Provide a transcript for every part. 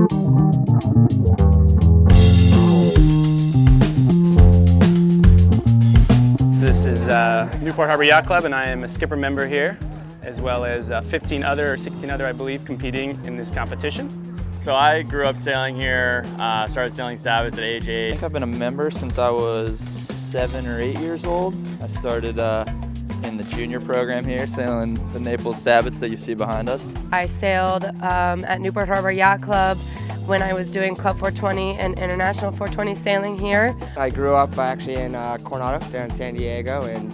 This is Newport Harbor Yacht Club, and I am a skipper member here, as well as 15 other, or 16 other, I believe, competing in this competition. So I grew up sailing here, started sailing Sabbaths at age 8. I think I've been a member since I was 7 or 8 years old. I started in the junior program here, sailing the Naples Sabbaths that you see behind us. I sailed at Newport Harbor Yacht Club when I was doing Club 420 and International 420 sailing here. I grew up actually in Coronado, down in San Diego, and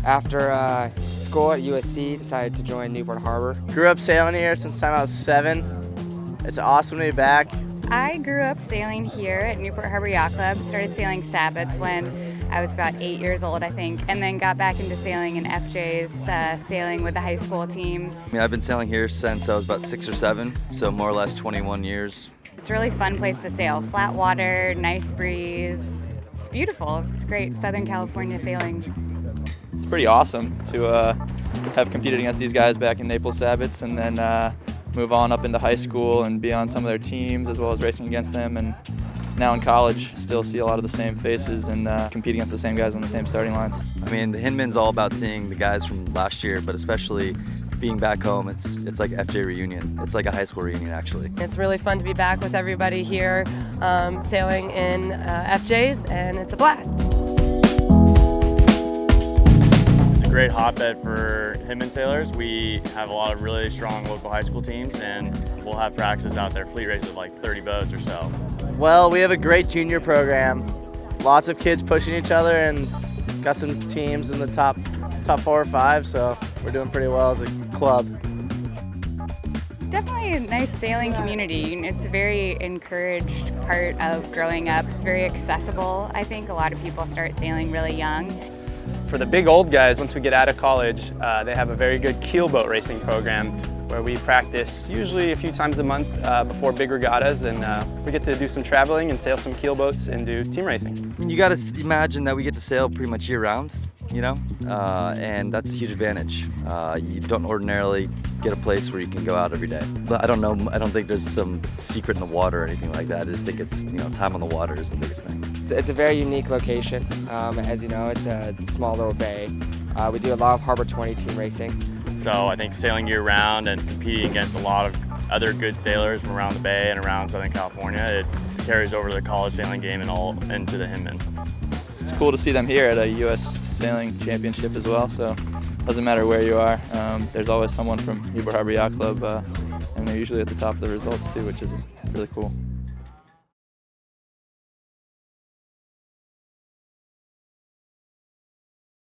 after school at USC, decided to join Newport Harbor. Grew up sailing here since the time I was 7. It's awesome to be back. I grew up sailing here at Newport Harbor Yacht Club, started sailing Sabbaths when I was about 8 years old, I think, and then got back into sailing in FJs, sailing with the high school team. I've been sailing here since I was about 6 or 7, so more or less 21 years. It's a really fun place to sail. Flat water, nice breeze. It's beautiful. It's great Southern California sailing. It's pretty awesome to have competed against these guys back in Naples Sabbaths and then move on up into high school and be on some of their teams as well as racing against them. And now in college, still see a lot of the same faces and compete against the same guys on the same starting lines. I mean, the Hinman's all about seeing the guys from last year, but especially being back home, it's like FJ reunion. It's like a high school reunion, actually. It's really fun to be back with everybody here sailing in FJs, and it's a blast. It's a great hotbed for Hinman sailors. We have a lot of really strong local high school teams, and we'll have practices out there, fleet races of like 30 boats or so. Well, we have a great junior program. Lots of kids pushing each other, and got some teams in the top 4 or 5, so we're doing pretty well as a club. Definitely a nice sailing community. It's a very encouraged part of growing up. It's very accessible. I think a lot of people start sailing really young. For the big old guys, once we get out of college, they have a very good keelboat racing program where we practice usually a few times a month before big regattas, and we get to do some traveling and sail some keelboats and do team racing. I mean, you got to imagine that we get to sail pretty much year-round, you know, and that's a huge advantage. You don't ordinarily get a place where you can go out every day. But I don't know, I don't think there's some secret in the water or anything like that. I just think it's, you know, time on the water is the biggest thing. It's a very unique location. As you know, it's a small little bay. We do a lot of Harbor 20 team racing. So I think sailing year-round and competing against a lot of other good sailors from around the bay and around Southern California, it carries over to the college sailing game and all into the Hinman. It's cool to see them here at a U.S. Sailing Championship as well, so doesn't matter where you are. There's always someone from Newport Harbor Yacht Club, and they're usually at the top of the results too, which is really cool.